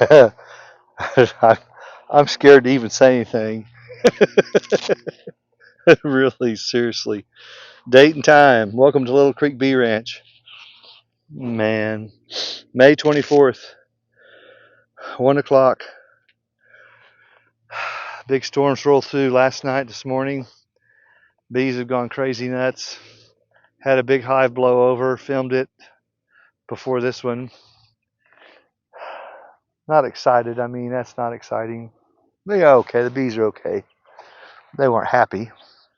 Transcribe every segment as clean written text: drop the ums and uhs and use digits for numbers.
I'm scared to even say anything. Really, seriously. Date and time. Welcome to Little Creek Bee Ranch. Man, May 24th, 1 o'clock. Big storms rolled through last night, this morning. Bees have gone crazy nuts. Had a big hive blow over, filmed it before this one. Not excited. I mean, that's not exciting. They are okay. The bees are okay. They weren't happy,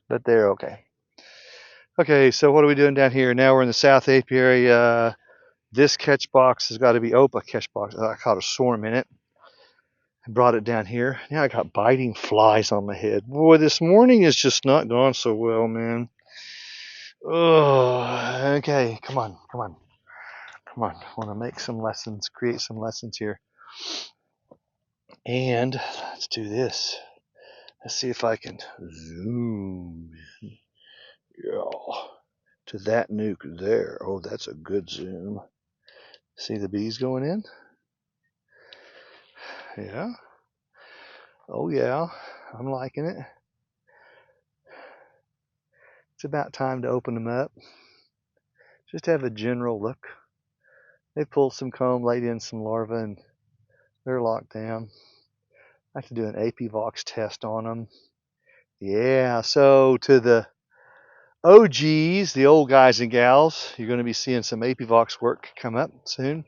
but they're okay. Okay, so what are we doing down here? Now we're in the South Apiary. This catch box has got to be open. Catch box. I caught a swarm in it. I brought it down here. Now I got biting flies on my head. Boy, this morning is just not gone so well, man. Oh, okay. Come on, come on, come on. I want to make some lessons, create some lessons here. And let's do this. Let's see if I can zoom in. Yeah, to that nuke there. Oh, that's a good zoom. See the bees going in? Yeah. Oh, yeah. I'm liking it. It's about time to open them up. Just have a general look. They pulled some comb, laid in some larvae, and they're locked down. I have to do an APVOX test on them. Yeah, so to the OGs, the old guys and gals, you're going to be seeing some APVOX work come up soon.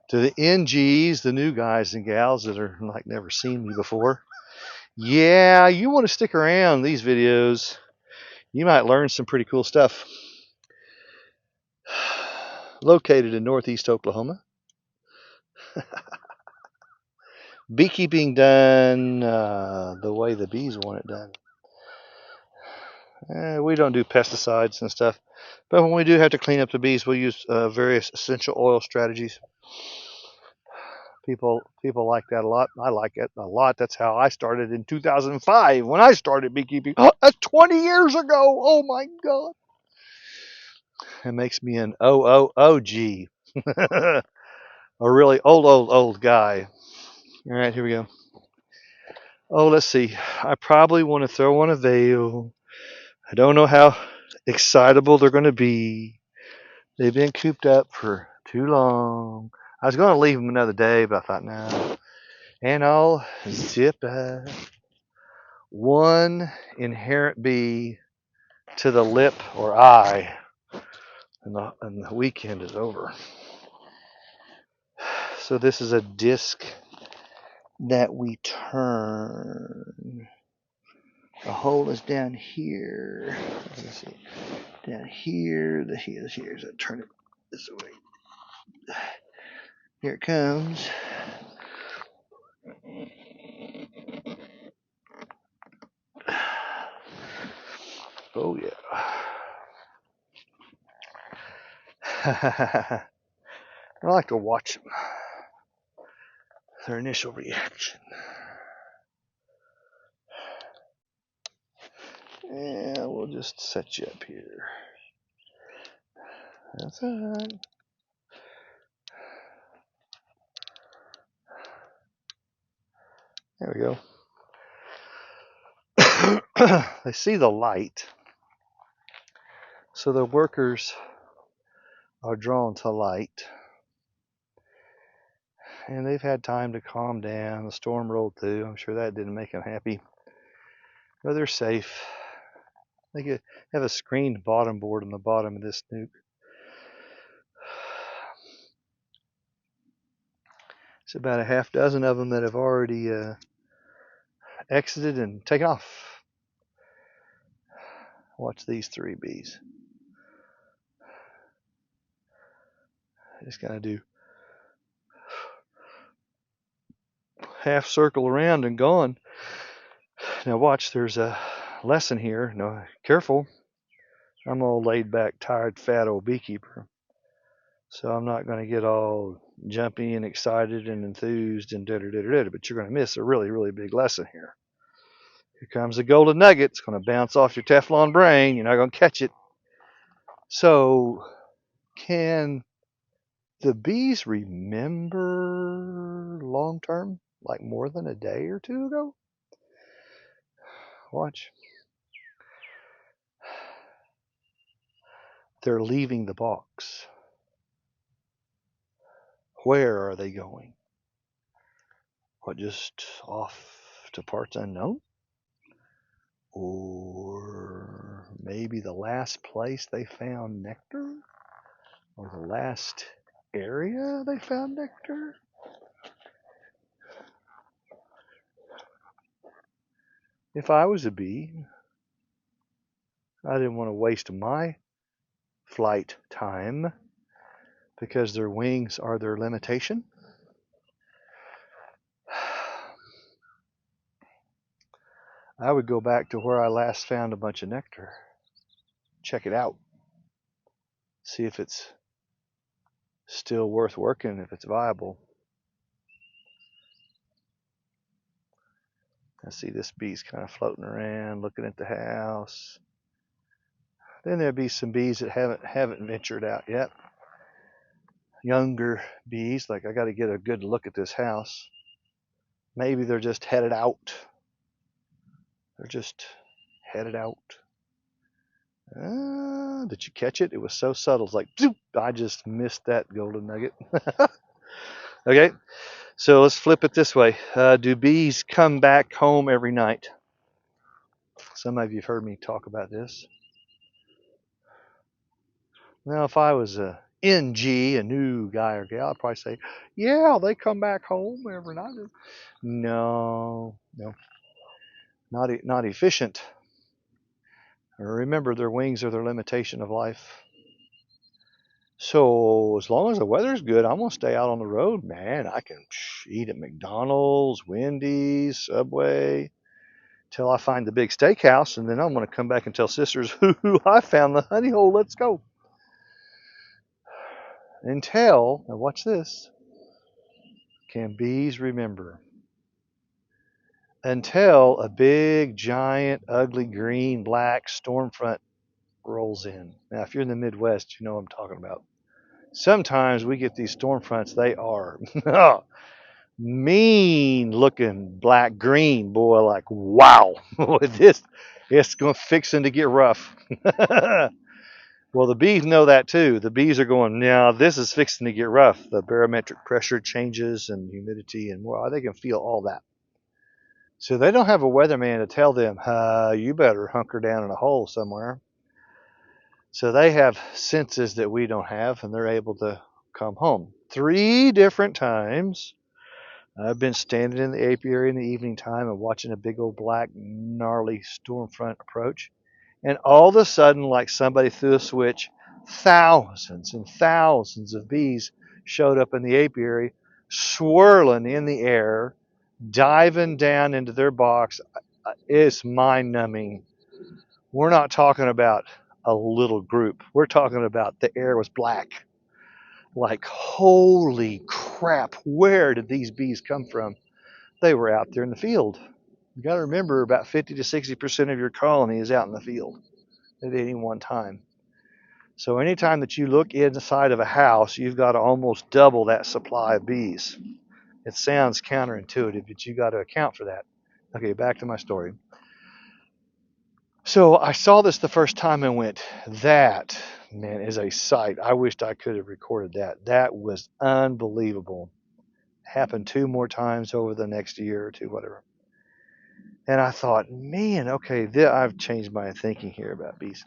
To the NGs, the new guys and gals that are like never seen me before, yeah, you want to stick around these videos. You might learn some pretty cool stuff. Located in northeast Oklahoma. Beekeeping done the way the bees want it done. We don't do pesticides and stuff, but when we do have to clean up the bees, we'll use various essential oil strategies. People like that a lot. I like it a lot. That's how I started in 2005 when I started beekeeping. Oh, that's 20 years ago. Oh my God. It makes me an OOOG. A really old guy. All right, here we go. Oh, let's see. I probably want to throw on a veil. I don't know how excitable they're going to be. They've been cooped up for too long. I was going to leave them another day, but I thought, no. And I'll zip one inherent bee to the lip or eye, and the weekend is over. So this is a disc that we turn. The hole is down here. Let's see. Down here, the heel is here. So turn it this way. Here it comes. Oh yeah. I like to watch them. Their initial reaction. Yeah, we'll just set you up here. That's alright. There we go. They see the light, so the workers are drawn to light. And they've had time to calm down. The storm rolled through. I'm sure that didn't make them happy. But they're safe. They have a screened bottom board on the bottom of this nuke. It's about a half dozen of them that have already exited and taken off. Watch these three bees. Just gonna do half circle around and gone. Now watch, there's a lesson here. No, careful. I'm all laid back, tired, fat old beekeeper. So I'm not going to get all jumpy and excited and enthused and da-da-da-da-da, but you're going to miss a really, really big lesson here. Here comes the golden nugget. It's going to bounce off your Teflon brain. You're not going to catch it. So can the bees remember long term, like more than a day or two ago. Watch. They're leaving the box. Where are they going? What, just off to parts unknown? Or maybe the last place they found nectar? Or the last area they found nectar? If I was a bee, I didn't want to waste my flight time because their wings are their limitation. I would go back to where I last found a bunch of nectar, check it out, see if it's still worth working, if it's viable. I see this bee's kind of floating around, looking at the house. Then there'll be some bees that haven't ventured out yet. Younger bees, like, I got to get a good look at this house. Maybe they're just headed out. They're just headed out. Did you catch it? It was so subtle. It's like, zoop, I just missed that golden nugget. Okay, so let's flip it this way. Do bees come back home every night? Some of you have heard me talk about this. Now, if I was a NG, a new guy or gal, I'd probably say, yeah, they come back home every night. No, not efficient. Remember, their wings are their limitation of life. So as long as the weather's good, I'm gonna stay out on the road, man. I can eat at McDonald's, Wendy's, Subway, till I find the big steakhouse, and then I'm gonna come back and tell sisters, "Hoo, I found the honey hole. Let's go." Until, now watch this. Can bees remember? Until a big, giant, ugly, green, black storm front rolls in. Now, if you're in the Midwest, you know what I'm talking about. Sometimes we get these storm fronts. They are mean looking black green, boy, like, wow. With this, it's going fixing to get rough. Well, the bees know that too. The bees are going, now this is fixing to get rough. The barometric pressure changes and humidity and more, they can feel all that. So they don't have a weatherman to tell them, you better hunker down in a hole somewhere. So they have senses that we don't have, and they're able to come home. 3 different times I've been standing in the apiary in the evening time and watching a big old black gnarly storm front approach. And all of a sudden, like somebody threw a switch, thousands and thousands of bees showed up in the apiary, swirling in the air, diving down into their box. It's mind-numbing. We're not talking about a little group. We're talking about the air was black. Like, holy crap, where did these bees come from? They were out there in the field. You got to remember, about 50 to 60% of your colony is out in the field at any one time. So anytime that you look inside of a house, you've got to almost double that supply of bees. It sounds counterintuitive, but you got to account for that. Okay, back to my story. So I saw this the first time and went, that, man, is a sight. I wished I could have recorded that. That was unbelievable. Happened 2 more times over the next year or 2, whatever. And I thought, man, okay, I've changed my thinking here about bees.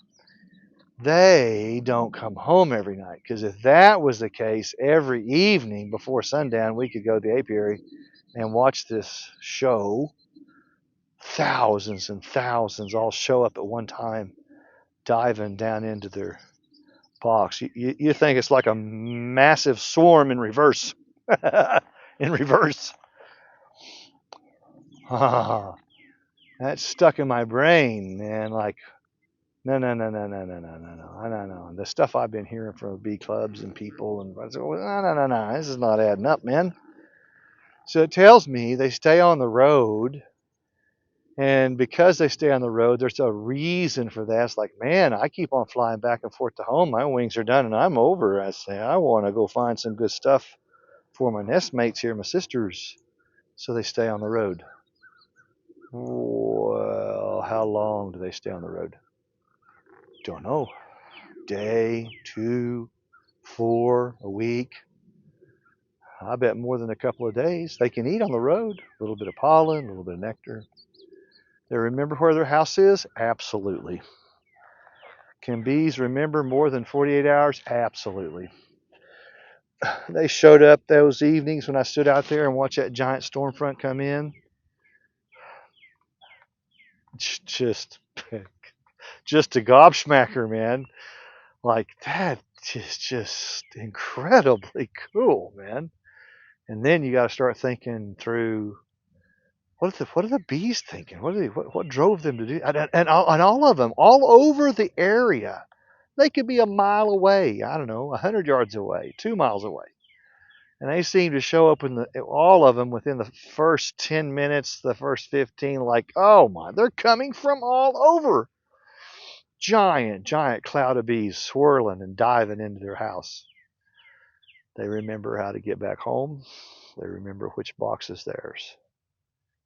They don't come home every night, because if that was the case, every evening before sundown, we could go to the apiary and watch this show. Thousands and thousands all show up at one time, diving down into their box. You think it's like a massive swarm in reverse. In reverse. That's stuck in my brain, man. Like, no. The stuff I've been hearing from bee clubs and people, and I said, no. This is not adding up, man. So it tells me they stay on the road And because they stay on the road, there's a reason for that. It's like, man, I keep on flying back and forth to home. My wings are done and I'm over. I say, I want to go find some good stuff for my nestmates here, my sisters. So they stay on the road. Well, how long do they stay on the road? Don't know. Day, two, four, a week. I bet more than a couple of days. They can eat on the road. A little bit of pollen, a little bit of nectar. They remember where their house is? Absolutely. Can bees remember more than 48 hours? Absolutely. They showed up those evenings when I stood out there and watched that giant storm front come in. Just, just a gobsmacker, man. Like that is just incredibly cool, man. And then you got to start thinking through what are the bees thinking? What drove them to do? And all of them, all over the area, they could be a mile away. I don't know, 100 yards away, 2 miles away, and they seem to show up in all of them within the first 10 minutes, the first 15. Like, oh my, they're coming from all over. Giant cloud of bees swirling and diving into their house. They remember how to get back home. They remember which box is theirs.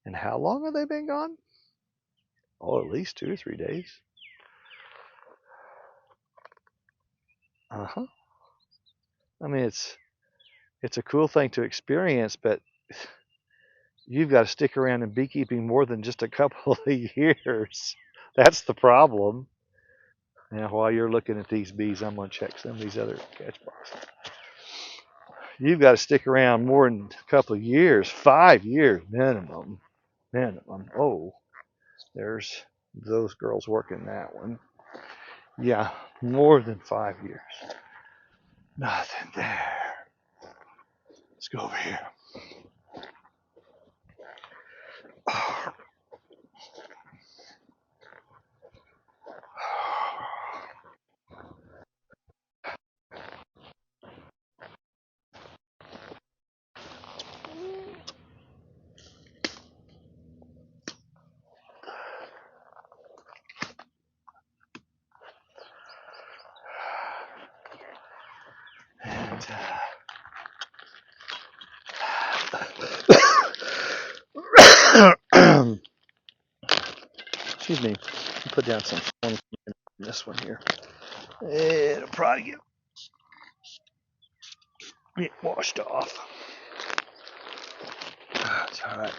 And how long have they been gone? Oh, at least 2 or 3 days. Uh-huh. I mean, it's a cool thing to experience, but you've got to stick around in beekeeping more than just a couple of years. That's the problem. Now, while you're looking at these bees, I'm going to check some of these other catch boxes. You've got to stick around more than a couple of years, 5 years minimum. Minimum. Oh, there's those girls working that one. Yeah, more than 5 years. Nothing there. Let's go over here. And excuse me, put down some in this one here. It'll probably get washed off. That's all right.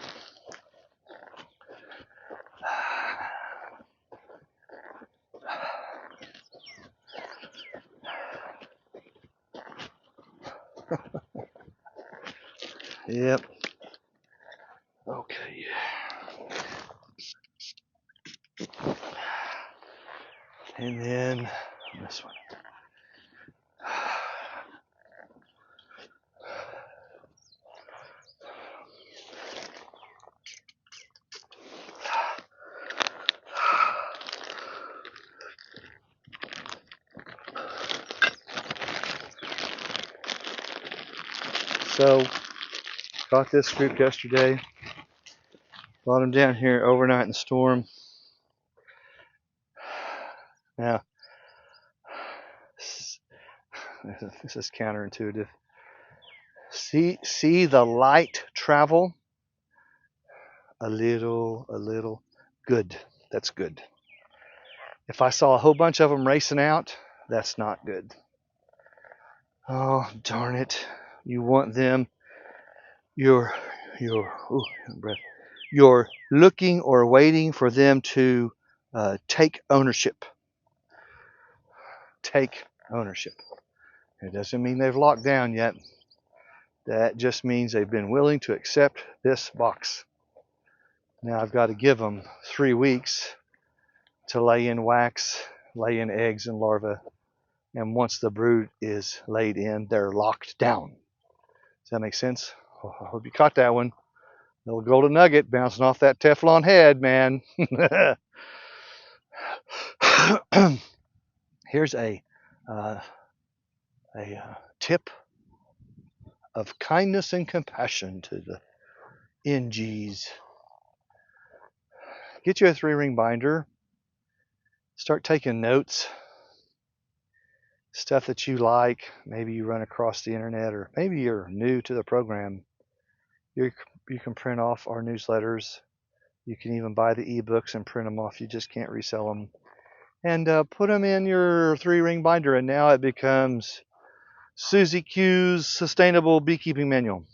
Yep. Okay. And then this one. So, caught this group yesterday. Brought them down here overnight in the storm. Now, this is counterintuitive. See the light travel a little. Good. That's good. If I saw a whole bunch of them racing out, that's not good. Oh, darn it. You want them, you're, ooh, breath. You're looking or waiting for them to take ownership. Take ownership. It doesn't mean they've locked down yet. That just means they've been willing to accept this box. Now I've got to give them 3 weeks to lay in wax, lay in eggs and larvae, and once the brood is laid in, they're locked down. Does that make sense? Oh, I hope you caught that one. Little golden nugget bouncing off that Teflon head, man. Here's a tip of kindness and compassion to the NGs. Get you a 3-ring binder. Start taking notes. Stuff that you like. Maybe you run across the internet, or maybe you're new to the program. You can print off our newsletters. You can even buy the ebooks and print them off. You just can't resell them. And put them in your 3-ring binder, and now it becomes Susie Q's Sustainable Beekeeping Manual.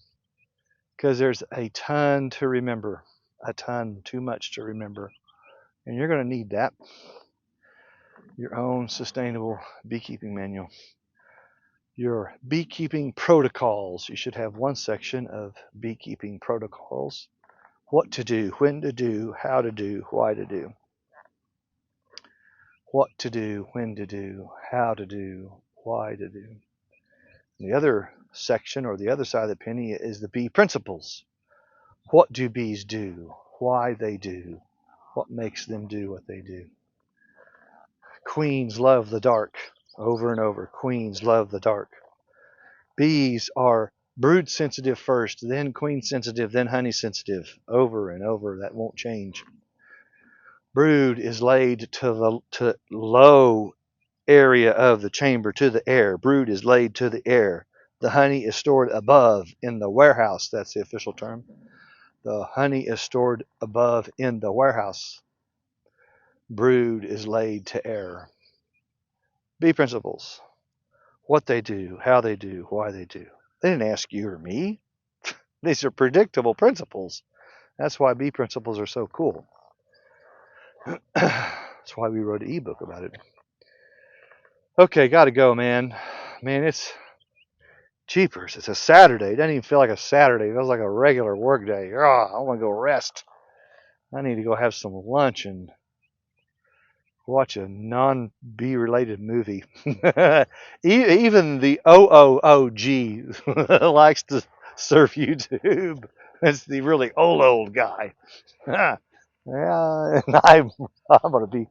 Because there's a ton to remember. A ton, too much to remember. And you're going to need that. Your own Sustainable Beekeeping Manual. Your beekeeping protocols. You should have one section of beekeeping protocols. What to do, when to do, how to do, why to do. What to do, when to do, how to do, why to do. The other section, or the other side of the penny, is the bee principles. What do bees do? Why they do? What makes them do what they do? Queens love the dark. Over and over. Queens love the dark. Bees are brood sensitive first, then queen sensitive, then honey sensitive. Over and over. That won't change. Brood is laid to the low area of the chamber, to the air. Brood is laid to the air. The honey is stored above in the warehouse. That's the official term. The honey is stored above in the warehouse. Brood is laid to air. Bee principles. What they do, how they do, why they do. They didn't ask you or me. These are predictable principles. That's why bee principles are so cool. That's why we wrote an ebook about it. Okay, gotta go, man. Man, it's jeepers. It's a Saturday. It doesn't even feel like a Saturday. It feels like a regular work day. I want to go rest. I need to go have some lunch and watch a non-bee related movie. Even the OOOG likes to surf YouTube. That's the really old guy. Yeah, and I'm gonna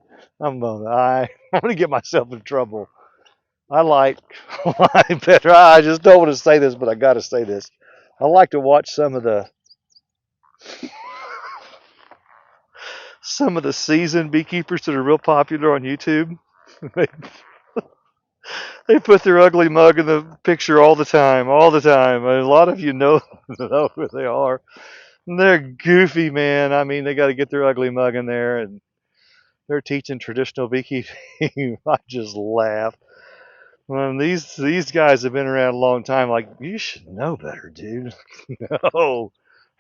get myself in trouble. I better. I just don't want to say this, but I got to say this. I like to watch some of the seasoned beekeepers that are real popular on YouTube. They, they put their ugly mug in the picture all the time, all the time. A lot of you know who they are. And they're goofy, man. I mean, they got to get their ugly mug in there, and they're teaching traditional beekeeping. I just laugh. Well, these guys have been around a long time. Like, you should know better, dude. No.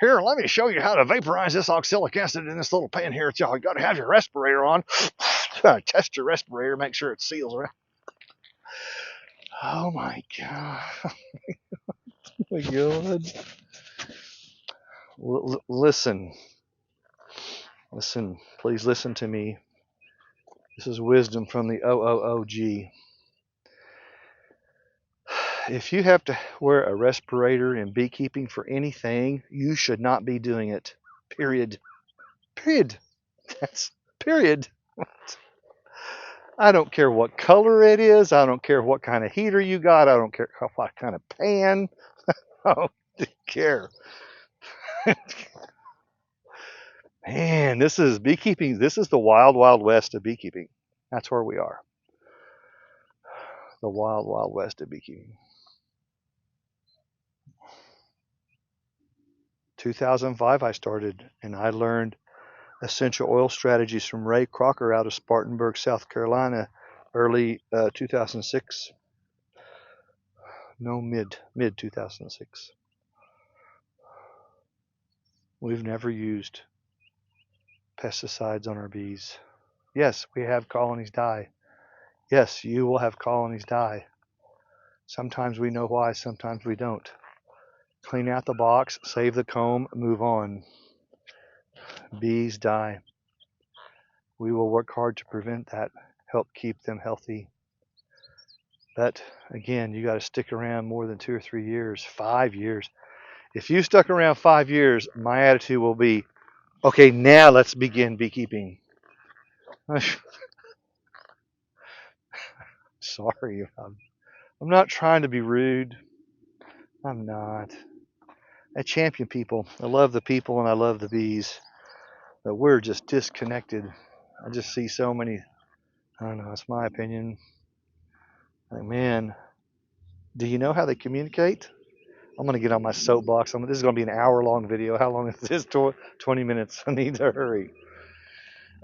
Here, let me show you how to vaporize this oxalic acid in this little pan here. You got to have your respirator on. Test your respirator, make sure it seals right. Oh my god. Oh my god. Listen. Listen. Please listen to me. This is wisdom from the OOOG. If you have to wear a respirator in beekeeping for anything, you should not be doing it. Period. Period. That's period. I don't care what color it is. I don't care what kind of heater you got. I don't care what kind of pan. I don't care. Man, this is beekeeping. This is the wild, wild west of beekeeping. That's where we are. The wild, wild west of beekeeping. 2005, I started, and I learned essential oil strategies from Ray Crocker out of Spartanburg, South Carolina, early 2006. No, mid 2006. We've never used pesticides on our bees. Yes, we have colonies die. Yes, you will have colonies die. Sometimes we know why, sometimes we don't. Clean out the box, save the comb, move on. Bees die. We will work hard to prevent that, help keep them healthy. But again, you got to stick around more than 2 or 3 years, 5 years. If you stuck around 5 years, my attitude will be, okay, now let's begin beekeeping. Sorry, I'm not trying to be rude. I'm not. I champion people. I love the people and I love the bees. that we're just disconnected. I just see so many. I don't know. It's my opinion. Like, man, do you know how they communicate? I'm gonna get on my soapbox. This is gonna be an hour-long video. How long is this? 20 minutes. I need to hurry.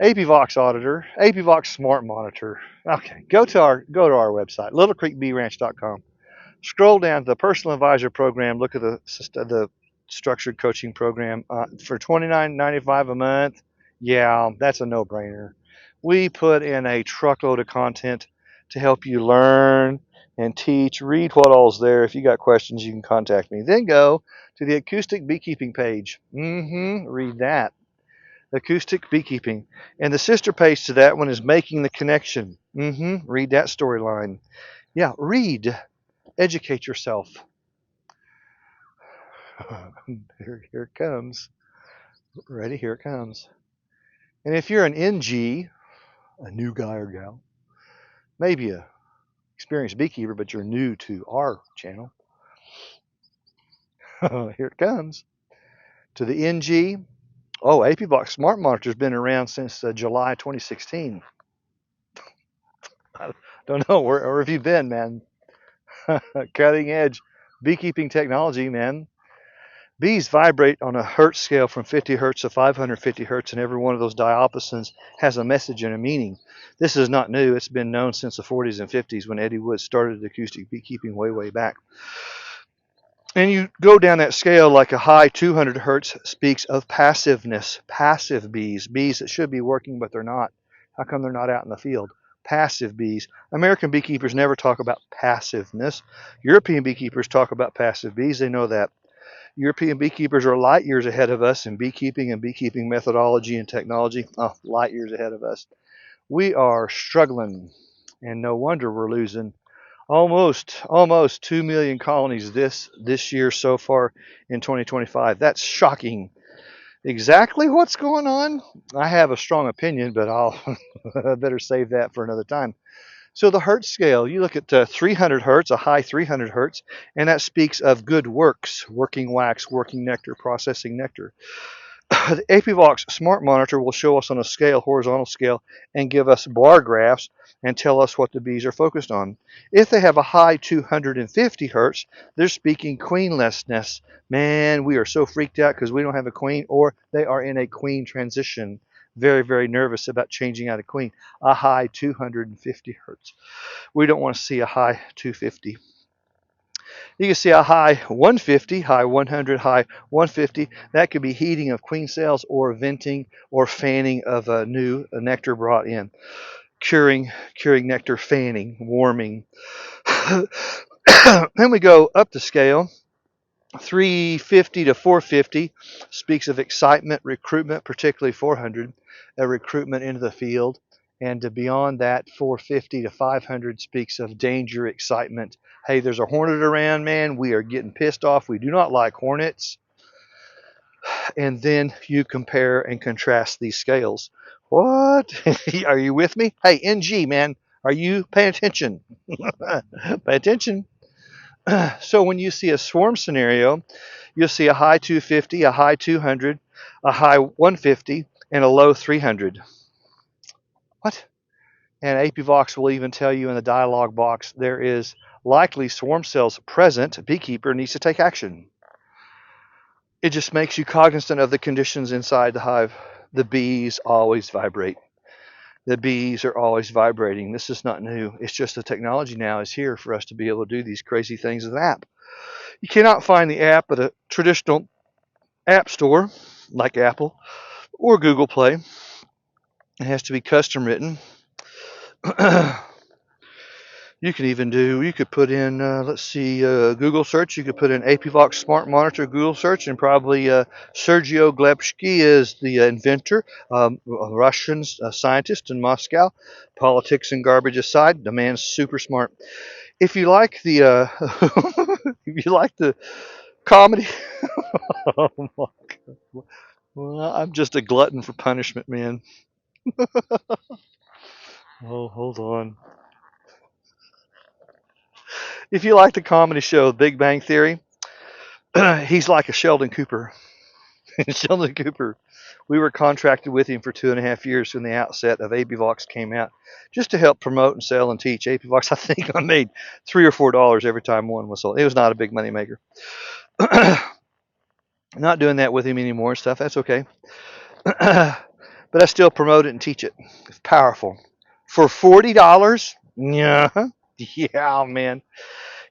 APVOX auditor, APVOX smart monitor. Okay, go to our website, littlecreekbranch.com. Scroll down to the personal advisor program. Look at the structured coaching program for $29.95 a month. Yeah, that's a no-brainer. We put in a truckload of content to help you learn and teach. Read what all's there. If you got questions, you can contact me. Then go to the acoustic beekeeping page. Read that. Acoustic beekeeping. And the sister page to that one is making the connection. Read that storyline. Yeah, read. Educate yourself. Here it comes. Ready? Here it comes. And if you're an NG, a new guy or gal, maybe a experienced beekeeper, but you're new to our channel, here it comes. To the NG, APVOX Smart Monitor's been around since July 2016. I don't know, where have you been, man? Cutting edge beekeeping technology, man. Bees vibrate on a hertz scale from 50 hertz to 550 hertz, and every one of those diapasons has a message and a meaning. This is not new. It's been known since the 40s and 50s when Eddie Wood started acoustic beekeeping way back. And you go down that scale, like a high 200 hertz speaks of passiveness, passive bees, bees that should be working but they're not. How come they're not out in the field? Passive bees. American beekeepers never talk about passiveness. European beekeepers talk about passive bees. They know that. European beekeepers are light years ahead of us in beekeeping and beekeeping methodology and technology. Oh, light years ahead of us. We are struggling, and no wonder we're losing almost 2 million colonies this year so far in 2025. That's shocking. Exactly what's going on? I have a strong opinion, but I'll better save that for another time. So the hertz scale, you look at 300 hertz, a high 300 hertz, and that speaks of good works, working wax, working nectar, processing nectar. The APVOX Smart Monitor will show us on a scale, horizontal scale, and give us bar graphs and tell us what the bees are focused on. If they have a high 250 hertz, they're speaking queenlessness. Man, we are so freaked out because we don't have a queen, or they are in a queen transition. Very nervous about changing out a queen. A high 250 hertz. We don't want to see a high 250. You can see a high 150, high 100, high 150. That could be heating of queen cells or venting or fanning of a new nectar brought in. Curing nectar, fanning, warming. Then we go up the scale. 350 to 450 speaks of excitement, recruitment, particularly 400, a recruitment into the field. And beyond that, 450 to 500 speaks of danger, excitement. Hey, there's a hornet around, man. We are getting pissed off. We do not like hornets. And then you compare and contrast these scales. What? Are you with me? Hey, NG, man, are you paying attention? Pay attention. So when you see a swarm scenario, you'll see a high 250, a high 200, a high 150, and a low 300. What? And APVOX will even tell you in the dialog box there is likely swarm cells present. Beekeeper needs to take action. It just makes you cognizant of the conditions inside the hive. The bees always vibrate. The bees are always vibrating. This is not new. It's just the technology now is here for us to be able to do these crazy things with an app. You cannot find the app at a traditional app store like Apple or Google Play. It has to be custom written. You could put in, Google search. You could put in APVOX Smart Monitor Google search, and probably Sergio Glebsky is the inventor, a Russian scientist in Moscow. Politics and garbage aside, the man's super smart. If you like the, if you like the comedy, oh my God. Well, I'm just a glutton for punishment, man. Oh, hold on. If you like the comedy show Big Bang Theory, he's like a Sheldon Cooper. Sheldon Cooper. We were contracted with him for 2.5 years when the outset of APVox came out, just to help promote and sell and teach APVox. I think I made $3 or $4 every time one was sold. It was not a big money maker. Not doing that with him anymore and stuff. That's okay. But I still promote it and teach it. It's powerful. For $40? Yeah. Yeah, man.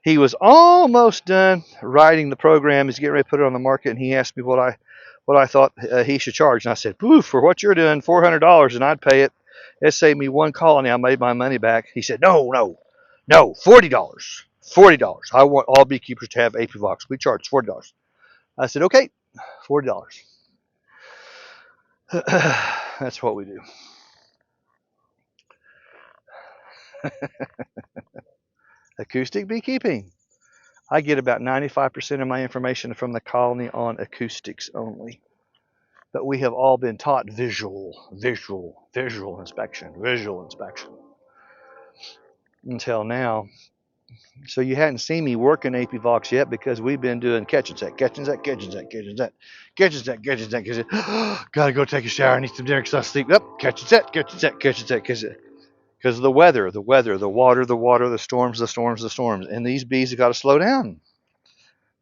He was almost done writing the program. He's getting ready to put it on the market, and he asked me what I thought he should charge. And I said, "Poof, for what you're doing, $400, and I'd pay it. It saved me one call, and I made my money back." He said, "No, $40. $40. I want all beekeepers to have APVox. We charge $40." I said, "Okay, $40." That's what we do. Acoustic beekeeping. I get about 95% of my information from the colony on acoustics only. But we have all been taught visual inspection until now. So you hadn't seen me working APVox yet because we've been doing catch and set. Gotta go take a shower. I need some dinner because I sleep. Up, catch and set. Because of the weather, the water, the storms, and these bees have got to slow down.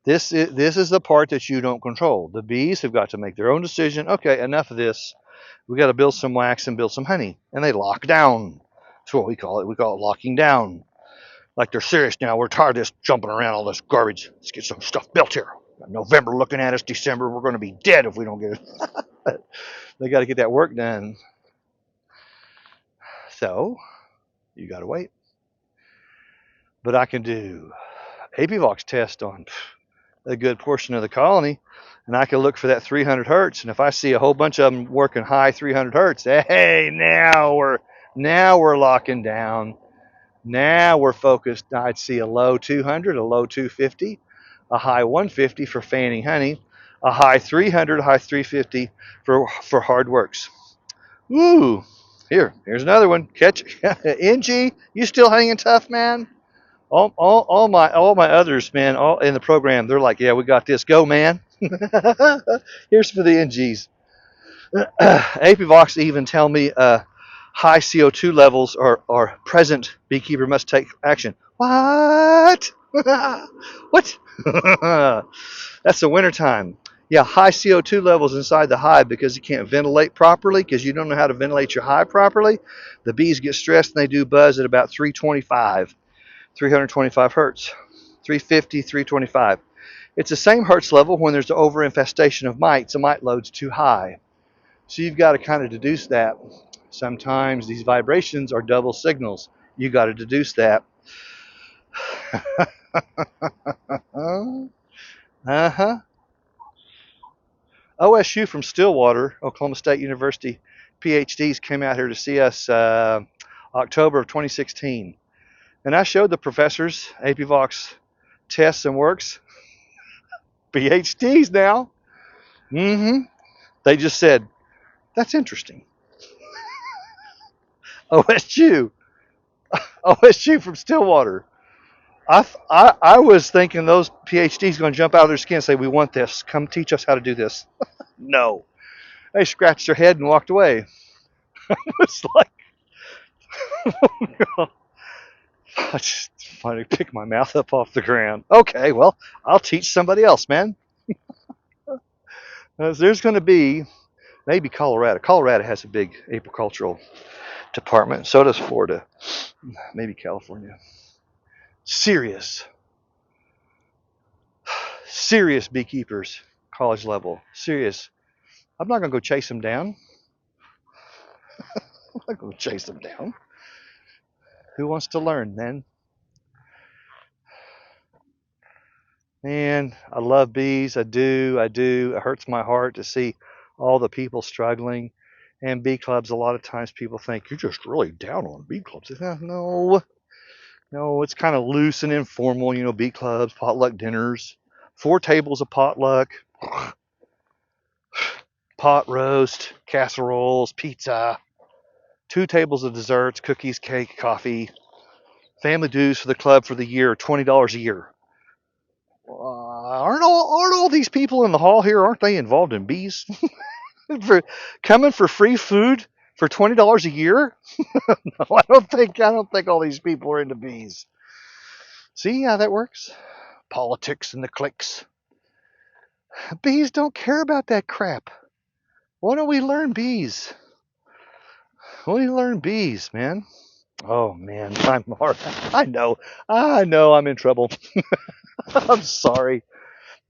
This is the part that you don't control. The bees have got to make their own decision. Okay, enough of this. We got to build some wax and build some honey, and they lock down. That's what we call it. We call it locking down. Like they're serious now. We're tired of this jumping around all this garbage. Let's get some stuff built here. November looking at us. December, we're going to be dead if we don't get it. They got to get that work done. So you got to wait. But I can do APVox test on a good portion of the colony, and I can look for that 300 hertz. And if I see a whole bunch of them working high 300 hertz, hey, now we're locking down. Now we're focused. I'd see a low 200, a low 250, a high 150 for fanning honey, a high 300, a high 350 for hard works. Woo! Here's another one. Catch NG. You still hanging tough, man? All my others, man, all in the program, they're like, yeah, we got this. Go, man. Here's for the NGs. APVox even tell me high CO2 levels are present. Beekeeper must take action. What? What? That's the winter time. Yeah, high CO2 levels inside the hive because you can't ventilate properly because you don't know how to ventilate your hive properly. The bees get stressed and they do buzz at about 325 hertz, 350, 325. It's the same hertz level when there's an overinfestation of mites. The mite load's too high. So you've got to kind of deduce that. Sometimes these vibrations are double signals. You got to deduce that. Uh-huh. OSU from Stillwater, Oklahoma State University, PhDs came out here to see us October of 2016. And I showed the professors APVox tests and works. PhDs now. They just said, that's interesting. OSU from Stillwater. I was thinking those PhDs going to jump out of their skin and say, we want this. Come teach us how to do this. No. They scratched their head and walked away. It's like, I just finally pick my mouth up off the ground. Okay, well, I'll teach somebody else, man. There's going to be maybe Colorado. Colorado has a big apicultural department. So does Florida. Maybe California. Serious beekeepers, college level. Serious. I'm not going to go chase them down. I'm not going to chase them down. Who wants to learn, man? Man, I love bees. I do. It hurts my heart to see all the people struggling. And bee clubs, a lot of times people think, you're just really down on bee clubs. No, it's kind of loose and informal, bee clubs, potluck dinners, 4 tables of potluck, pot roast, casseroles, pizza, 2 tables of desserts, cookies, cake, coffee, family dues for the club for the year, $20 a year. Aren't all these people in the hall here, aren't they involved in bees? For coming for free food for $20 a year? No, I don't think all these people are into bees. See how that works? Politics and the cliques. Bees don't care about that crap. Why don't we learn bees? Why don't we learn bees, man? Oh man, I'm hard. I know I'm in trouble. I'm sorry.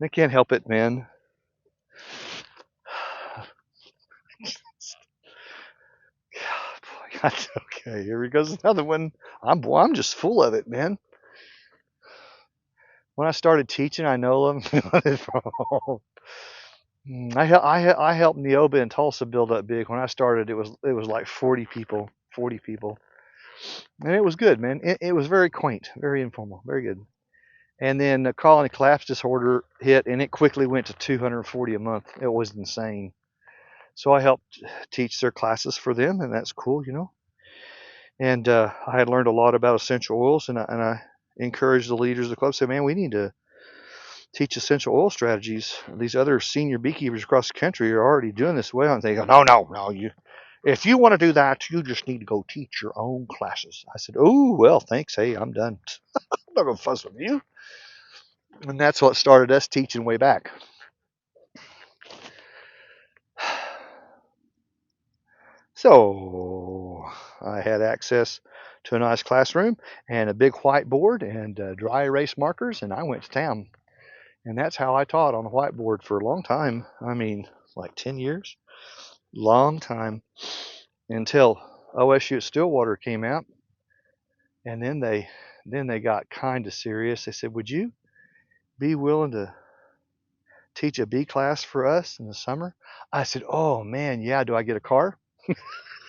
I can't help it, man. God, okay, here goes another one. I'm just full of it, man. When I started teaching, I know them. I helped Neoba and Tulsa build up big. When I started, it was like 40 people, 40 people, and it was good, man. It was very quaint, very informal, very good. And then the colony collapse disorder hit, and it quickly went to 240 a month. It was insane. So I helped teach their classes for them, and that's cool. And I had learned a lot about essential oils, and I encouraged the leaders of the club. Say, man, we need to teach essential oil strategies. These other senior beekeepers across the country are already doing this well. And they go, no, no, no. If you want to do that, you just need to go teach your own classes. I said, oh, well, thanks. Hey, I'm done. I'm not going to fuss with you. And that's what started us teaching way back. So I had access to a nice classroom and a big whiteboard and dry erase markers, and I went to town. And that's how I taught on a whiteboard for a long time. I mean, like 10 years. Long time. Until OSU at Stillwater came out. And then they got kind of serious. They said, would you be willing to teach a bee class for us in the summer? I said, oh man, yeah, do I get a car?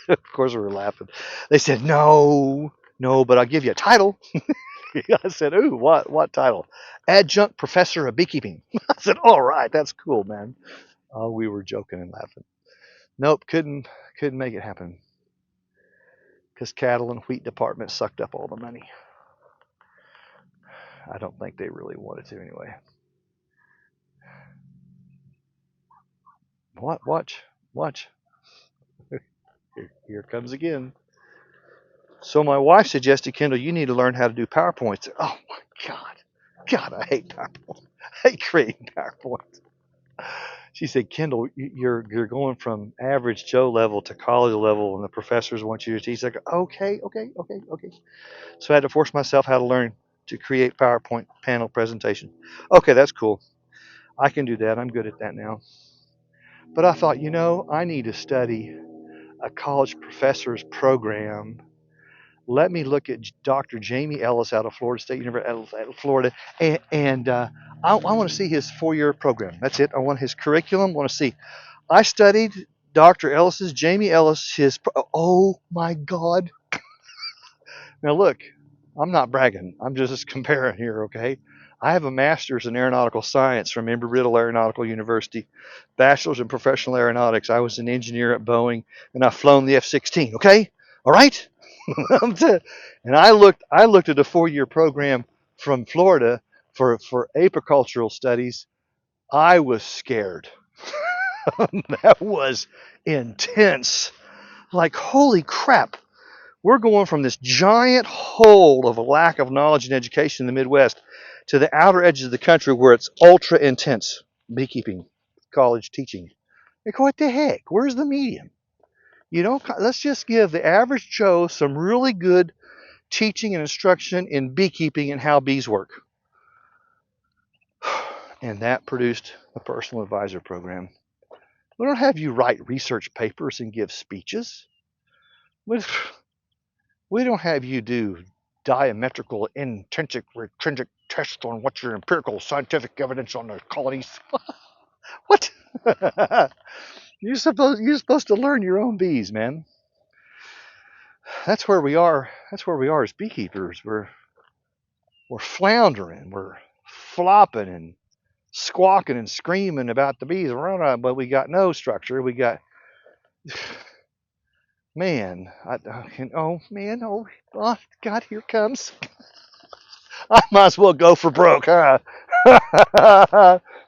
Of course we were laughing. They said, no, no, but I'll give you a title. I said, ooh, what title? Adjunct Professor of Beekeeping. I said, all right, that's cool, man. Oh, we were joking and laughing. Nope, couldn't make it happen because cattle and wheat department sucked up all the money. I don't think they really wanted to anyway. What? Watch. Here comes again. So my wife suggested, Kendall, you need to learn how to do PowerPoints. Oh my God, I hate PowerPoint. I hate creating PowerPoints. She said, Kendall, you're going from average Joe level to college level, and the professors want you to teach. Like, okay. So I had to force myself how to learn to create PowerPoint panel presentation. Okay, that's cool. I can do that. I'm good at that now. But I thought, I need to study a college professor's program. Let me look at Dr. Jamie Ellis out of Florida State University, out of Florida, and I want to see his 4-year program. That's it. I want his curriculum. I want to see. I studied Dr. Ellis's, Jamie Ellis, oh my God. Now look, I'm not bragging. I'm just comparing here, okay? I have a master's in aeronautical science from Embry-Riddle Aeronautical University, bachelor's in professional aeronautics. I was an engineer at Boeing, and I've flown the F-16, okay? All right? And I looked at a 4-year program from Florida for apicultural studies. I was scared. That was intense. Like, holy crap. We're going from this giant hole of a lack of knowledge and education in the Midwest to the outer edges of the country where it's ultra intense beekeeping, college teaching. Like, what the heck? Where's the medium? Let's just give the average Joe some really good teaching and instruction in beekeeping and how bees work. And that produced a personal advisor program. We don't have you write research papers and give speeches. We don't have you do diametrical intrinsic retrinsic tests on what's your empirical scientific evidence on the colonies. What? You're supposed to learn your own bees, man. That's where we are. That's where we are as beekeepers. We're floundering. We're flopping and squawking and screaming about the bees around, but we got no structure. We got, man. Oh God, here it comes. I might as well go for broke, huh?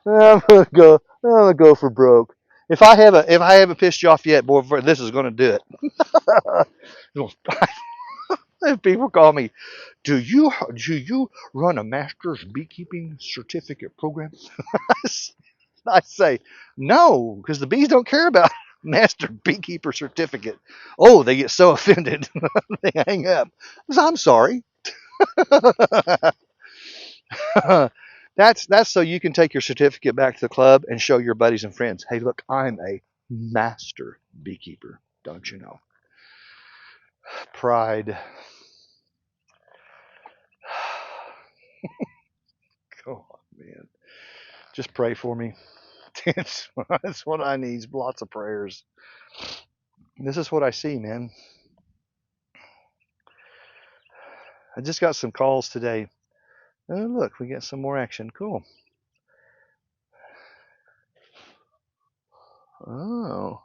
I'm gonna go for broke. If I haven't pissed you off yet, boy, this is gonna do it. People call me, do you run a master's beekeeping certificate program? I say, no, because the bees don't care about master beekeeper certificate. Oh, they get so offended. They hang up. I'm sorry. That's so you can take your certificate back to the club and show your buddies and friends. Hey, look, I'm a master beekeeper. Don't you know? Pride. Come on, man. Just pray for me. That's what I need. Lots of prayers. This is what I see, man. I just got some calls today. Oh, look, we get some more action. Cool. Oh,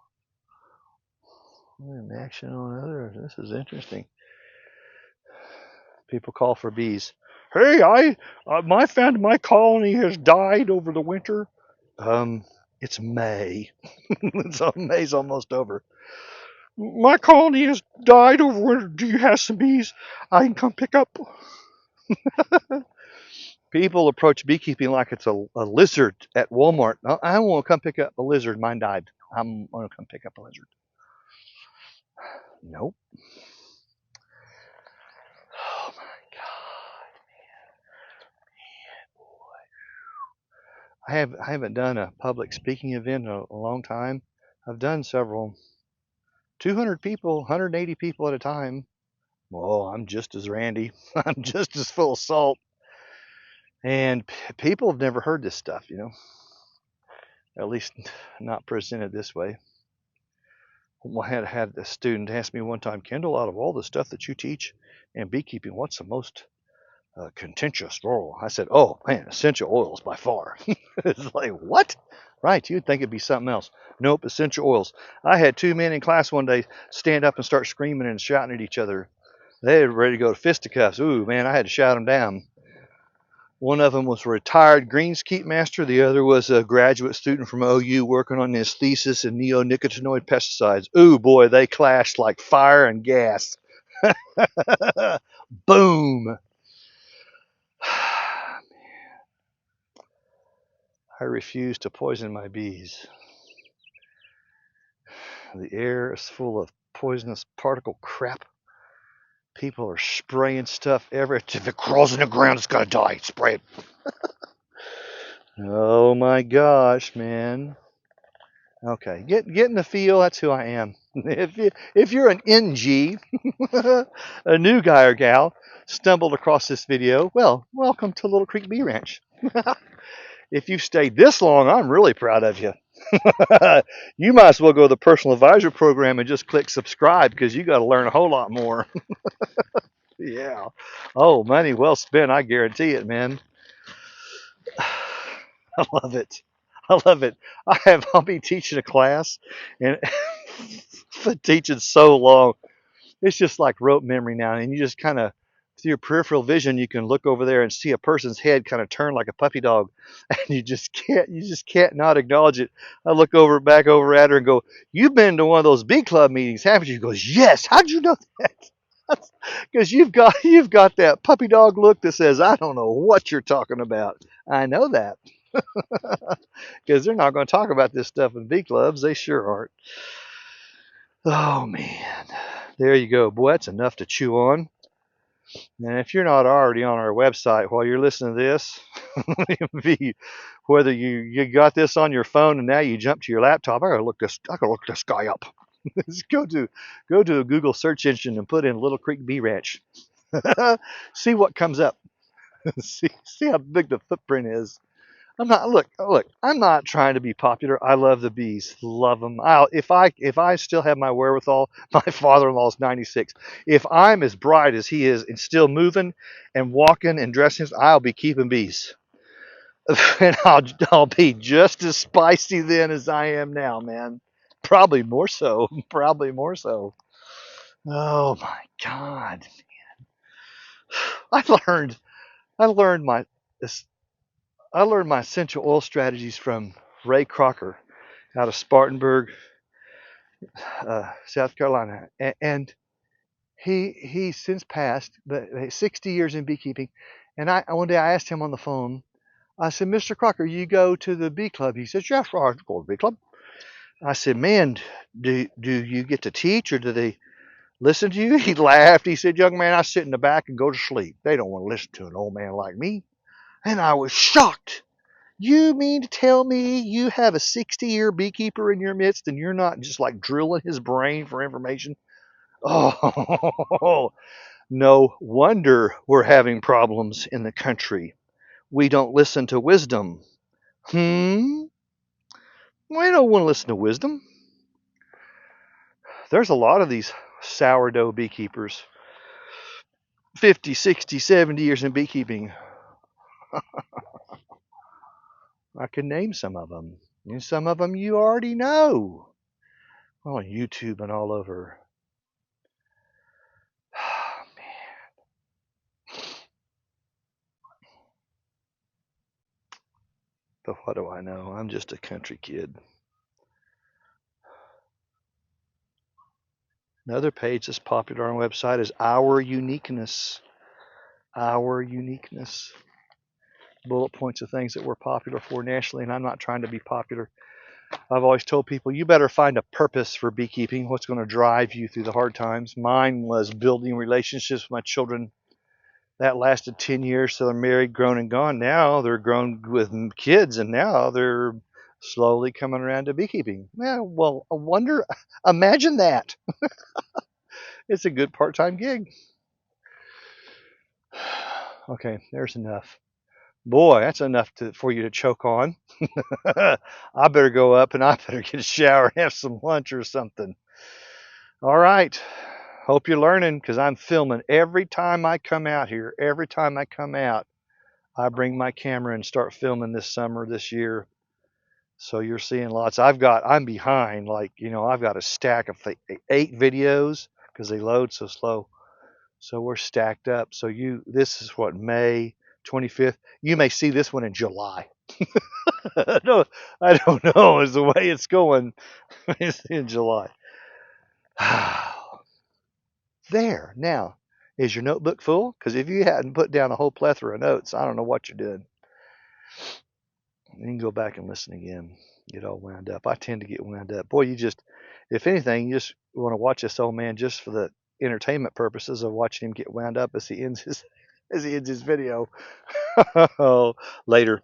an action on others. This is interesting. People call for bees. Hey, my colony has died over the winter. Um, it's May. May's almost over. My colony has died over winter. Do you have some bees I can come pick up? People approach beekeeping like it's a lizard at Walmart. No, I want to come pick up a lizard. Mine died. I'm going to come pick up a lizard. Nope. Oh my God. I haven't done a public speaking event in a long time. I've done several. 200 people, 180 people at a time. Well, I'm just as randy. I'm just as full of salt. And people have never heard this stuff, at least not presented this way. I had a student ask me one time, Kendall, out of all the stuff that you teach in beekeeping, what's the most contentious role? I said, oh man, essential oils by far. It's like, what? Right, you'd think it'd be something else. Nope, essential oils. I had two men in class one day stand up and start screaming and shouting at each other. They were ready to go to fisticuffs. Ooh, man, I had to shout them down. One of them was a retired greenskeep master. The other was a graduate student from OU working on his thesis in neonicotinoid pesticides. Ooh, boy, they clashed like fire and gas. Boom. I refuse to poison my bees. The air is full of poisonous particle crap. People are spraying stuff everywhere. If it crawls in the ground, it's gonna die. Spray it. Oh my gosh, man. Okay, get in the feel. That's who I am. If you're an NG, a new guy or gal, stumbled across this video, well, welcome to Little Creek Bee Ranch. If you've stayed this long, I'm really proud of you. You might as well go to the personal advisor program and just click subscribe because you got to learn a whole lot more. Yeah. Oh, money well spent. I guarantee it, man. I love it. I love it. I'll be teaching a class and been teaching so long. It's just like rote memory now. And you just kind of, through your peripheral vision, you can look over there and see a person's head kind of turn like a puppy dog. And you just can't not acknowledge it. I look back over at her and go, you've been to one of those bee club meetings, haven't you? She goes, yes. How'd you know that? Because you've got that puppy dog look that says, I don't know what you're talking about. I know that. Because they're not going to talk about this stuff in bee clubs. They sure aren't. Oh, man. There you go. Boy, that's enough to chew on. And if you're not already on our website while you're listening to this, whether you got this on your phone and now you jump to your laptop, I gotta look this guy up. Just go to a Google search engine and put in Little Creek Bee Ranch. See what comes up. See how big the footprint is. I'm not trying to be popular. I love the bees, love them. If I still have my wherewithal, my father-in-law is 96. If I'm as bright as he is and still moving and walking and dressing, I'll be keeping bees, and I'll be just as spicy then as I am now, man. Probably more so. Probably more so. Oh my God! I learned I learned my this I learned my essential oil strategies from Ray Crocker out of Spartanburg, South Carolina, and he's since passed, but 60 years in beekeeping. And one day I asked him on the phone. I said, Mr. Crocker, you go to the bee club? He says, yeah, sure, I go to the bee club. I said, man, do you get to teach or do they listen to you? He laughed. He said, young man, I sit in the back and go to sleep. They don't want to listen to an old man like me. And I was shocked. You mean to tell me you have a 60-year beekeeper in your midst and you're not just like drilling his brain for information? Oh, no wonder we're having problems in the country. We don't listen to wisdom. We don't want to listen to wisdom. There's a lot of these sourdough beekeepers, 50, 60, 70 years in beekeeping. I can name some of them. And some of them you already know on YouTube and all over. But what do I know? I'm just a country kid. Another page that's popular on our website is Our Uniqueness. Our Uniqueness. Bullet points of things that we're popular for nationally, and I'm not trying to be popular. I've always told people you better find a purpose for beekeeping, what's going to drive you through the hard times. Mine was building relationships with my children. That lasted 10 years, so they're married, grown, and gone. Now they're grown with kids, and now they're slowly coming around to beekeeping. Yeah, well, I wonder, imagine that. It's a good part-time gig. Okay, there's enough. Boy, that's enough for you to choke on. I better go up and I better get a shower and have some lunch or something. All right. Hope you're learning because I'm filming every time I come out here. Every time I come out, I bring my camera and start filming this summer, this year. So you're seeing lots. I'm behind. Like, I've got a stack of 8 videos because they load so slow. So we're stacked up. So this is what, May 25th. You may see this one in July. No, I don't know. Is the way it's going. It's in July. There. Now, is your notebook full? Because if you hadn't put down a whole plethora of notes, I don't know what you're doing. You can go back and listen again. Get all wound up. I tend to get wound up. Boy, if anything, you just want to watch this old man just for the entertainment purposes of watching him get wound up as he ends his video. Oh, later.